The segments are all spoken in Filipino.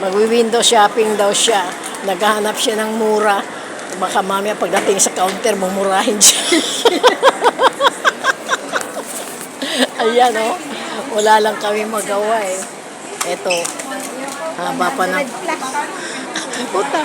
Magwi-window shopping daw siya. Naghahanap siya ng mura. Baka mamaya pagdating sa counter, mumurahin siya. Ayan, oh. Wala lang kami magawa eh. Eto. Haba pa ng... Puta,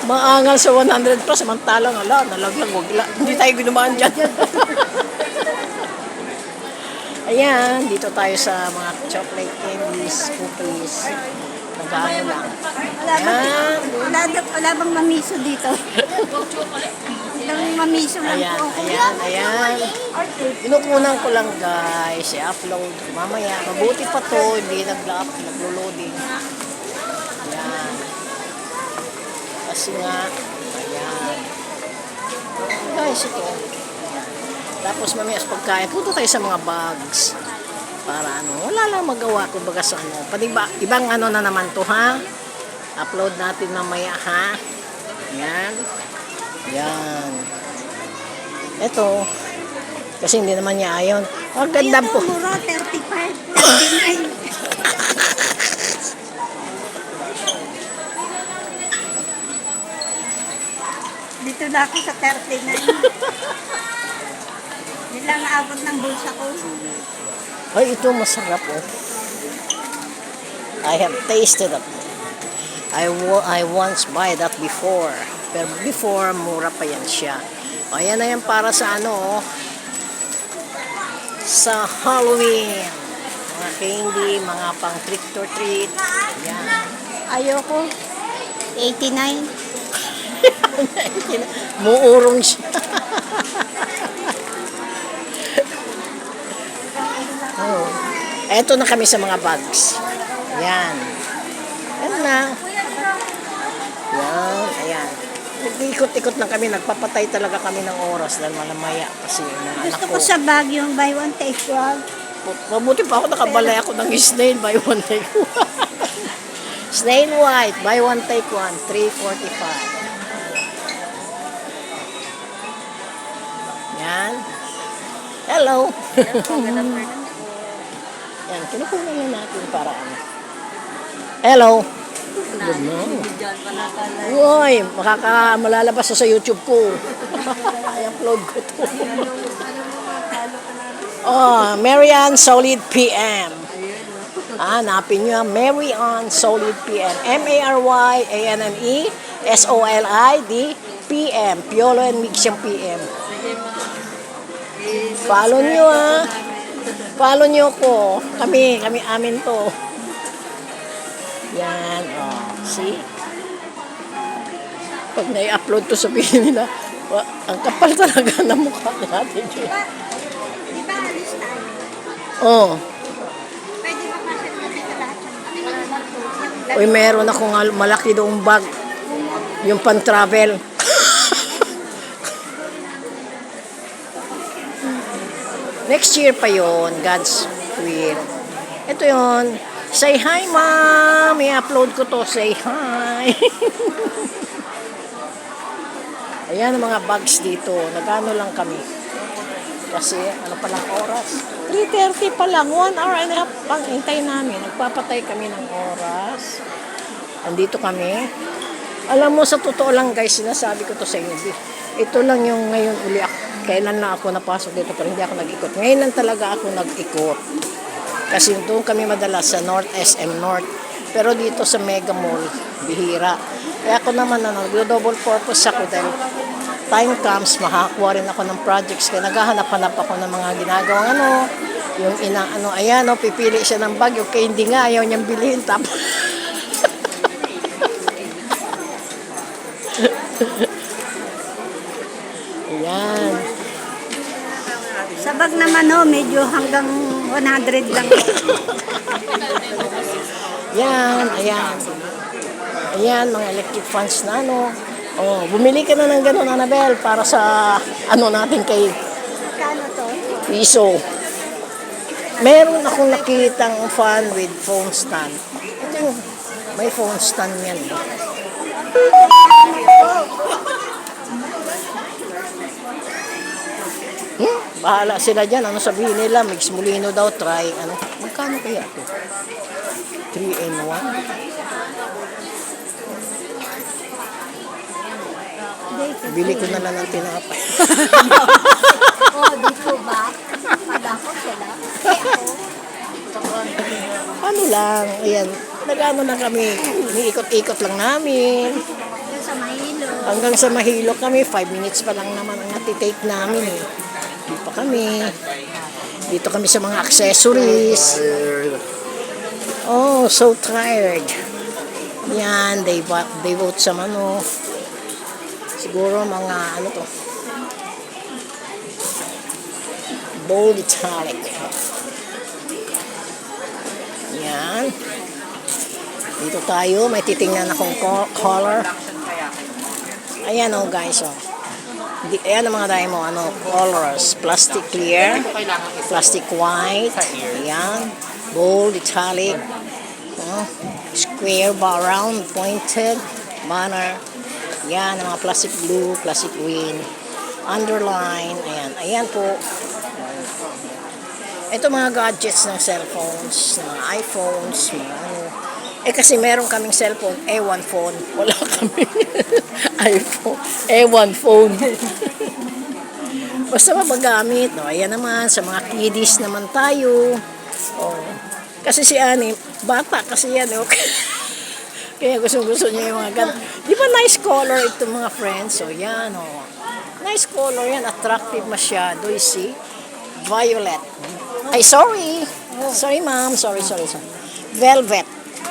maangal sa 100 plus. Samantalang, nalaglag. Hindi tayo ginumaan dyan. Ayan, dito tayo sa mga chocolate candies, cookies. Nag-ano lang. Wala bang mamiso dito? Walang mamiso lang po. Ayan. Pinukunan ko lang guys, i-upload. Mamaya, mabuti pa to, hindi naglo-loading. Ayan. Kasi nga, ayan. Guys, ito. Tapos mamaya sa pagkain, punta tayo sa mga bags. Para wala lang magawa kumbaga sa ibang na naman to ha. Upload natin mamaya ha. Yan. Yan. Ito. Kasi hindi naman niya ayon. Ang ganda po. Mura, 35, 39. Dito na ako sa 39. Nilang abot ng bulsa ko. Ay, ito masarap oh. I have tasted it. I once buy that before. Pero before, mura pa yan siya. O, yan na yan para sa sa Halloween. Mga candy, mga pang trick or treat. Yan. Ayoko. 89. Muurong siya. Oh. Eto na kami sa mga bags. Yan. Yan na. Yan. Ayan. Nag-ikot-ikot lang kami. Nagpapatay talaga kami ng oras dahil malamaya kasi yung mga anak Gusto ko. ko sa bag yung buy one take one. Mabuti pa ako nakabalay ako ng snail buy one take one. Snail white buy one take one. 345. Yan. Hello. Yan, kinukunan na natin para Hello. Good morning. Uy, malalabas sa YouTube ko. I-upload ko to. Marian Solid PM. Hanapin nyo, Marian Solid PM. MARYANNE SOLID PM. Piolo and Mix yung PM. Follow nyo Follow nyo ko. Kami amin to. Yan, see? Pag na-upload to sabihin nila, ang kapal talaga ng mukha natin. Di ba alis tayo? Pwede ba kasi dito lahat? Uy, meron akong malaki doong bag. Yung pan-travel. Next year pa yon, God's will. Ito yon. Say hi, ma'am. I-upload ko to. Say hi. Ayan ang mga bags dito. Nagano lang kami. Kasi ano pa lang oras? 3:30 pa lang. 1 hour and a half pang hintay namin. Nagpapatay kami ng oras. Andito kami. Alam mo, sa totoo lang guys, sinasabi ko to sa inyo. Ito lang yung ngayon uli ako. Kailan na ako napasok dito pero hindi ako nag-ikot. Ngayon lang talaga ako nag-ikot. Kasi doon kami madalas sa North SM North. Pero dito sa Mega Mall, bihira. Kaya ako naman double purpose ako dahil time comes, makakuha rin ako ng projects. Kaya naghahanap-hanap ako ng mga ginagawang yung ayan pipili siya ng bag. Okay, hindi nga, ayaw niyang bilhin. Tapos, ayan. Sa bag naman medyo hanggang 100 lang. Yan, ayan. Ayan, mga electric fans na bumili ka na ng gano'n, Annabel, para sa natin kay Kano to? Piso. Meron akong nakitang fan with phone stand. Ito, may phone stand yan. Bahala sila dyan. Ano sabihin nila? Mix Molino daw, try. Magkano kaya ito? 3 in 1? Bili ko na lang ng tinapay. Oh, dito ba? Kala ko sila. Eh ako, Ano lang, ayan. Nag-ano lang kami. Iniikot-ikot lang namin. yung sa Mahilo. Hanggang sa Mahilo kami, 5 minutes pa lang naman ang natitake namin eh. Di pa kami. Dito kami sa mga accessories. Oh, so tired. Yan, they vote sa ano. Siguro mga ano to. Bold italic. Yan. Dito tayo, may titingnan akong color. Ayan oh guys oh. Ayan ang mga tayo mo, ano, colors. Plastic clear, plastic white, ayan, bold, italic, square, round, pointed, banner, ayan, ang mga plastic blue, plastic green, underline, ayan, ayan po. Ito mga gadgets ng cellphones, mga iPhones, mga ano. Eh kasi meron kaming cellphone, A1 phone. Wala kami iPhone, A1 phone. Basta mapagamit. No? Ayan naman, sa mga kiddies naman tayo. Oh. Kasi si Ani, bata kasi yan. Okay? Kaya gusto niya yung mga ganun. Di ba nice color ito mga friends? So yan, oh. Nice color yan, attractive masyado. You see? Violet. Ay, sorry. Sorry, ma'am. Sorry. Velvet.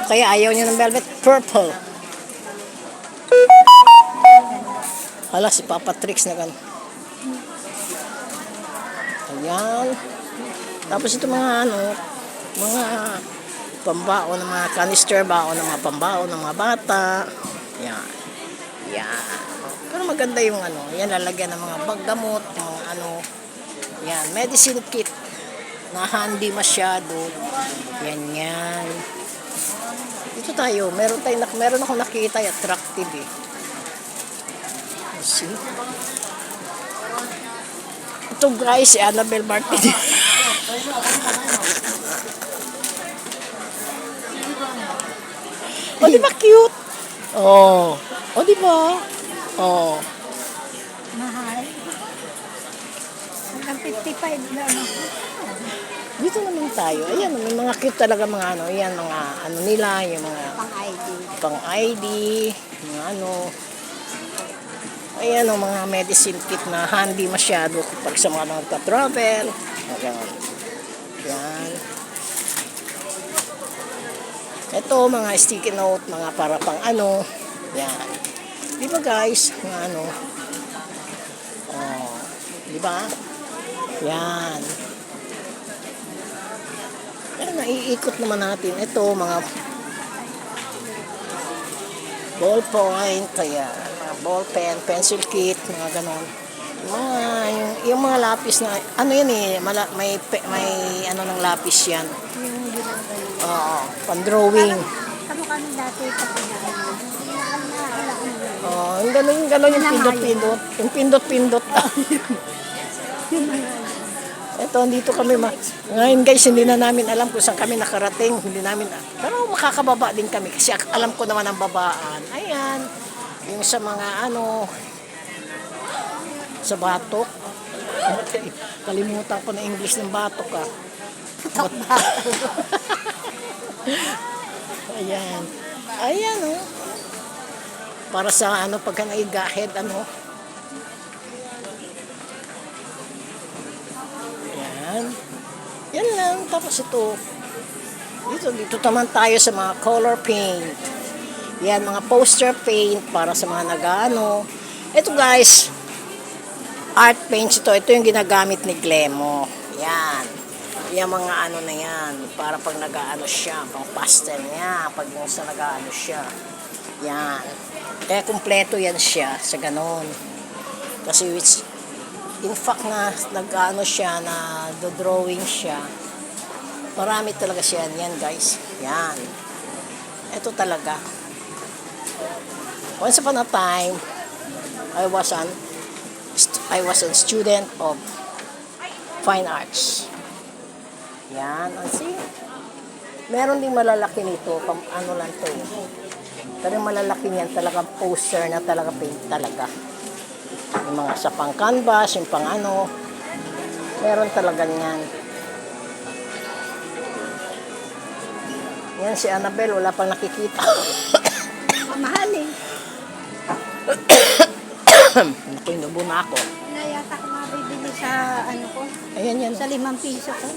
Kaya ayaw niyo ng velvet. Purple. Hala, si Papa Trix na gan. Ayan. Tapos ito mga ano, mga pambaon ng mga canister baon ng mga pambaon ng mga bata. Yan. Yan. Pero maganda yung ano, yan lalagyan ng mga baggamot, mga ano. Yan, medicine kit na handy masyado. Yan. Dito tayo, meron akong nakita attractive eh. See? Ito guys, si Annabelle Martin. O, di ba cute? Oh. O, di ba? Oh. Mahal. Hanggang 55 na ano. Dito naman tayo. Ayan, may mga cute talaga mga ano. Ayan, mga ano nila, yung mga Pang-ID. pang-ID, mga ano. Ayan, o, mga medicine kit na handy masyado pag sa mga nagka-travel. Ayan. Yan. Ito, mga sticky note, mga para pang ano. Yan. Di ba guys? Mga ano. Oh. Di ba? Yan. Yan, naiikot naman natin. Ito, mga ballpoint, kaya mga ballpen, pencil kit, mga ganon. Yung mga lapis na, ano yan eh, may ano ng lapis yan. Yung ginagawa. Oo, pang-drawing. Ano kami dati sa Pinahan? Oh, yung gano'n yung pindot-pindot. Yung pindot-pindot. Ito, dito kami. Ngayon guys, hindi na namin alam kung saan kami nakarating. Hindi namin, pero makakababa din kami kasi alam ko naman ang babaan. Ayan, yung sa mga ano, sa batok. Kalimutan ko na English ng batok ah. Ayan. Ayan oh. Para sa ano, pagka naigahead ano. Ayan. Yan lang. Tapos ito. Dito naman tayo sa mga color paint. Yan, mga poster paint para sa mga nag-ano. Ito guys, art paints ito. Ito yung ginagamit ni Glemo. Yan. Yung mga ano na yan. Para pag nag-ano siya, pang pastel niya. Pag yung sa nag-ano siya. Yan. Kaya kumpleto yan siya sa ganon. Kasi in fact na nag-ano siya, na drawing siya. Marami talaga siya yan guys. Yan. Ito talaga. Once upon a time, I was a student of fine arts. Yan. See? Meron ding malalaki nito. Ano lang to. Pero malalaki niyan talagang poster na talaga paint talaga. Yung mga sa pang canvas, yung pang ano. Meron talaga niyan. Yan si Annabelle, wala pang nakikita. Mahal eh. Naku, inubo na ako. Wala yata ako mabibili sa ano ko. Ayan yan. Sa 5 piso ko.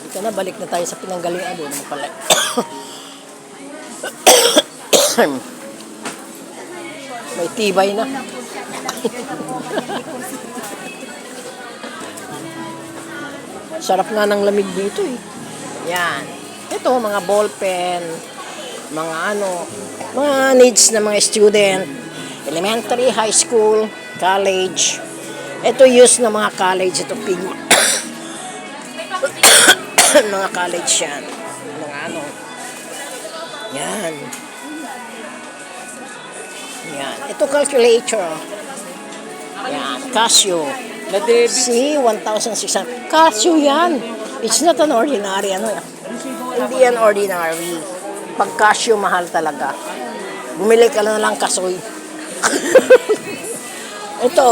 Ito na, balik na tayo sa pinanggalingan. Doon naman pala. May tibay na. Una po siya nalagyan ako. Sarap nga ng lamig dito eh. Yan. Ito, mga ballpen, mga ano, mga needs ng mga student, elementary, high school, college. Ito use ng mga college. Ito pigma. Mga college yan. Mga ano. Yan. Yan. Ito calculator. Yan. Casio. See, 1,600. Casio yan. It's not an ordinary. Ano yan? Hindi yan ordinary. Pag Casio, mahal talaga. Bumili ka na lang kasoy. Ito,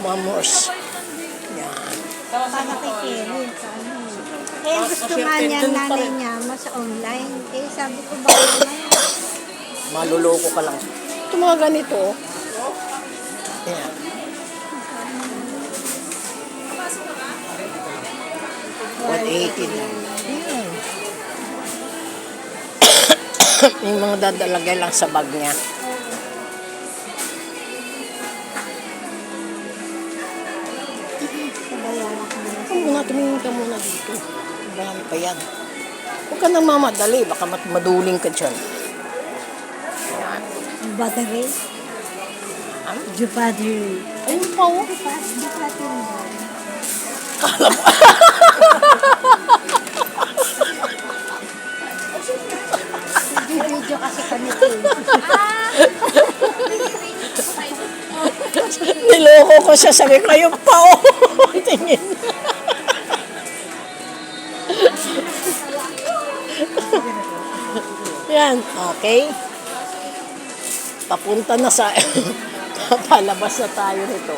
Mamors. Yan. Para kay Kelly. Eh, gusto nga niya, nanay niya, mas online. Eh, sabi ko ba naman? Maluloko ka lang. Ito mga ganito. Yan. $180 lang. Yan. Yung mga dadalagay lang sa bag niya. Huwag muna, tumingin ka muna dito. Marami pa yan. Huwag ka nang mamadali. Baka maduling ka dyan. Yan. Battery? Ano? Battery. Ayun pa oh. Kala mo. Video kasi kami ito. Niloko ko siya. Sabi ko, ayun pa oh. Tingin. Yan. Okay. Papunta na sa... Palabas na tayo nito.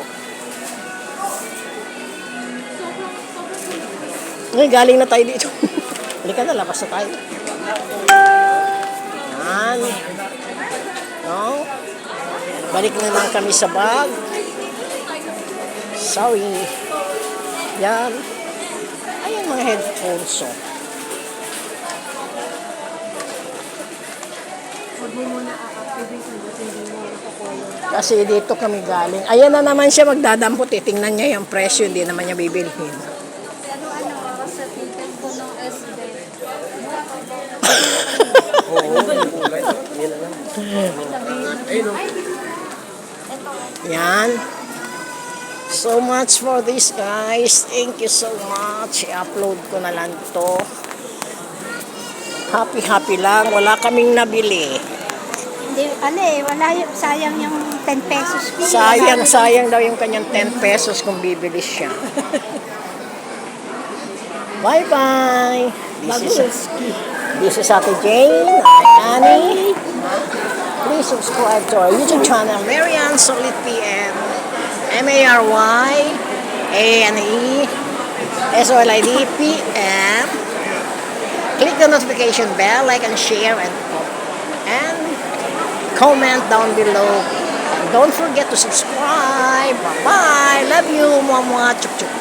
Ngayon, galing na tayo dito. Halika na, labas na tayo. Yan. No? Balik na lang kami sa bag. Sorry. Yan. Ayan mga headphones. Oh. Kasi dito kami galing. Ayan na naman siya magdadampot. Tingnan niya yung presyo. Hindi naman niya bibilhin. Ano, sa titan ko ng SD. Yan. So much for this, guys. Thank you so much. I-upload ko na lang to. Happy lang. Wala kaming nabili. Hindi, wala yung, sayang yung 10 pesos ko. Sayang daw yung kanyang 10 pesos kung bibili siya. Bye-bye. This is Ate Jane, Ate Annie. Please subscribe to our YouTube channel, Marian Solid PM, MARYANE SOLID PM. Click the notification bell, like and share, and comment down below. And don't forget to subscribe. Bye-bye. Love you. Mwah, mwah. Chuk, chuk.